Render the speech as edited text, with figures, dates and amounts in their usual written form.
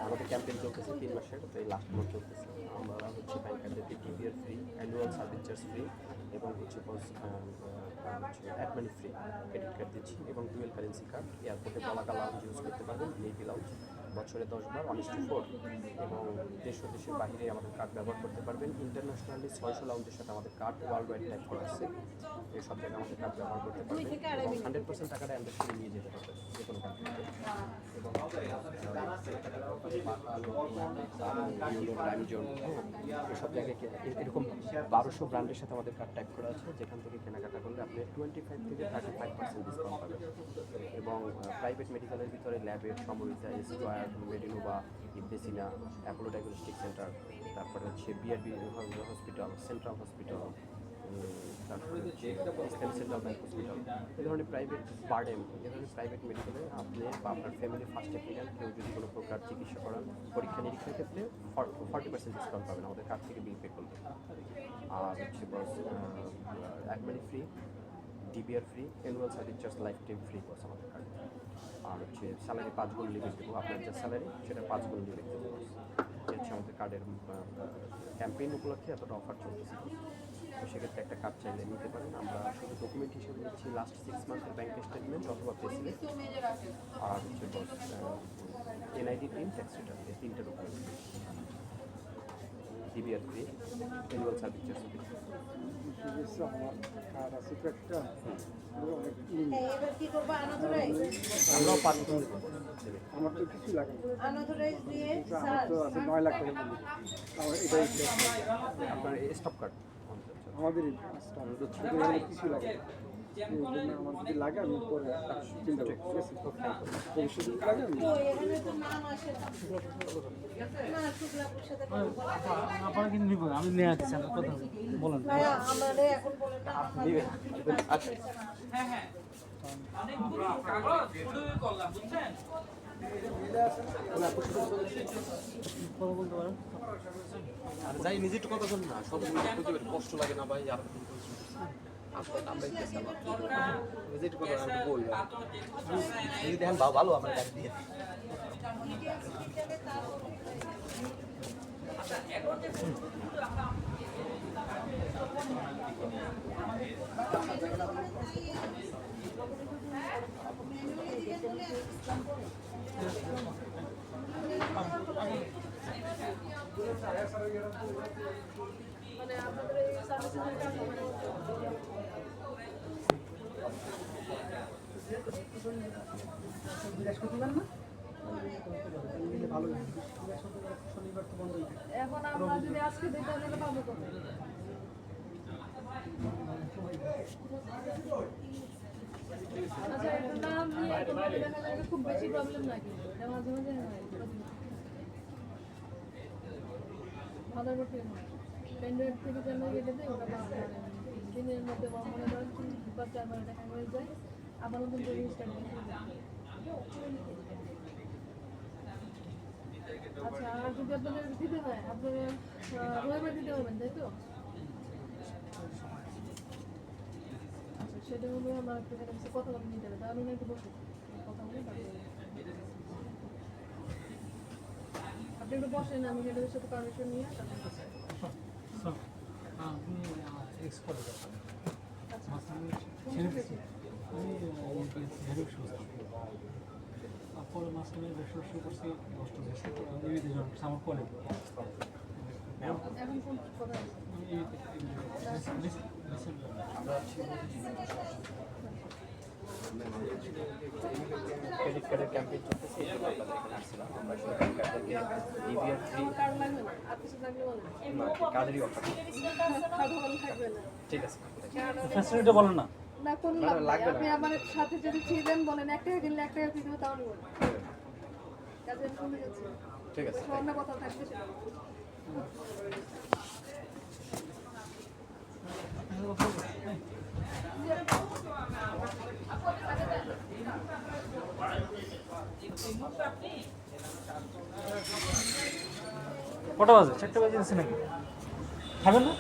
আমাদের ক্যাম্পেইন চলতেছে 3 মাসের, তো এই লাস্ট মান্থ চলতেছে। আমরা হচ্ছে ব্যাংক কার্ডের TVR free, annual service charge free এবং হচ্ছে অ্যাডমানি ফ্রি ক্রেডিট কার্ড দিচ্ছি এবং ডুয়েল কারেন্সি কার্ড। এয়ারপোর্টে পলাকা লাউঞ্জ ইউজ করতে পারবেন, ভিআইপি লাউঞ্জ, বছরে 10 বার 1:4 এবং দেশ ও দেশের বাইরে আমাদের কার্ড ব্যবহার করতে পারবেন। ইন্টারন্যাশনালি 600 লাউঞ্জের সাথে আমাদের কার্ড ওয়ার্ল্ড ওয়াইড টাইপ করা আছে। এই সব জায়গায় আমাদের কার্ড ব্যবহার করতে পারবেন এবং 100% টাকাটা অ্যান্ডারস্ট্যান্ড নিয়ে যেতে পারবেন যে কোনো কান্ট্রিতে। এবং এসব জায়গায় এরকম 1200 ব্র্যান্ডের সাথে আমাদের কার্ড টাইপ করা আছে, যেখান থেকে কেনাকাটা করলে আপনি 25 থেকে 35% ডিসকাউন্ট পাবেন। এবং প্রাইভেট মেডিকেলের ভিতরে ল্যাবের, Samorita, Square, Medinova, Ibn Sina, Apollo diagnostic centre, তারপরে হচ্ছে বিআরবি হসপিটাল, সেন্ট্রাল হসপিটাল, তারপরে হচ্ছে সেন্ট্রাল ব্যাংক হসপিটাল, এই ধরনের প্রাইভেট বার্ডেন, এই ধরনের প্রাইভেট মেডিকেলে আপনি বা আপনার ফ্যামিলি ফার্স্ট এড নিলেন, কেউ যদি কোনো প্রকার চিকিৎসা করান, পরীক্ষা নিরীক্ষার ক্ষেত্রে 40% ডিসকাউন্ট পাবেন আমাদের কার্ড থেকে বিল পে করলে। আর হচ্ছে boss add money free, DBR free, annual service charge lifetime free boss আমাদের কার্ড। আর হচ্ছে স্যালারি 5 গুণ লিমিট দেবো, আপনার যে স্যালারি সেটা 5 গুণ লিমিট দেবো বস। এই হচ্ছে আমাদের কার্ডের ক্যাম্পেইন উপলক্ষে এতটা অফার চলতেছে। তো সেক্ষেত্রে একটা কার্ড চাইলে নিতে পারেন। আমরা শুধু ডকুমেন্ট হিসেবে দিচ্ছি লাস্ট 6 মান্থের ব্যাংক স্টেটমেন্ট অথবা পেসিলেট, আর হচ্ছে বস এনআইডি পিন, ট্যাক্স রিটার্ন, এই 3টে document. DVR free, annual service charge free. আমরাও 5 গুণ দেবো। আমার তো কিছু লাগে না, আপনার স্টপ কার্ড আমাদের কিছু লাগে না। আমার যদি লাগে আমি পরে চিন্তা করি, ঠিক আছে? ভবিষ্যতে লাগে আমি আপনারা কিন্তু নিব, আমি নিয়ে আসছি, আমার কথা বলেন। আচ্ছা, কথা বলতে পারেন। আর যাই নিজে একটু কথা বলুন না, সব বুঝতে কষ্ট লাগে না ভাই। আর দেখেন ভালো আমার গাড়ি দিয়ে এখন আমরা যদি আজকে দিতে তাহলে পাবো কত? আচ্ছা, এটা নাম নিয়ে তোমার দেখা যায় খুব বেশি প্রবলেম নাকি? এটা মাঝে মাঝে হয়। ভালো করতে পেন্ডেন্ট থেকে যেন কেটে দেয়, ওটা দিনের মধ্যে মনে করেন 3-4 টাকা হয়ে যায়, আবার নতুন করে স্টার্ট করতে। আচ্ছা, আর যদি আপনাদের দিতে হয়, আপনারা রবিবার দিতে পারবেন, তাই তো? আচ্ছা, সেটা হলো আমার একটু কথা বলে নিতে হবে, তাহলে একটু বসে কথা বলে আপনি একটু বসেন, আমি মেয়েদের সাথে পারমিশন নিয়ে পরে মাঝখানে ব্যবসা শুরু করছি আমার কলেজ। এখন কোন কথা ক্রেডিট কার্ডের ক্যাম্পেইন চলতেছে, এই জন্য আপনাদের এখানে আসছিলাম। আমরা আসলে ক্রেডিট কার্ডটাকে ডিবিআর ফ্রি কার্ড লাগবে না, আর কিছু লাগলে বলেন। কার্ডেরই অফার। থাকবে না, ঠিক আছে, ফ্যাসিলিটি বলেন না। না কোন লাগবে? আপনি আমার সাথে যদি ছিলেন বলেন 1 টাকা কিনলে 1 টাকা ফ্রি দেবো, তাহলে বলেন। কাজে শুনে যাচ্ছে, ঠিক আছে। অন্য কথা থাকবে সেটা। কটা বাজে? 4টা বাজে নাকি? খাবেন না?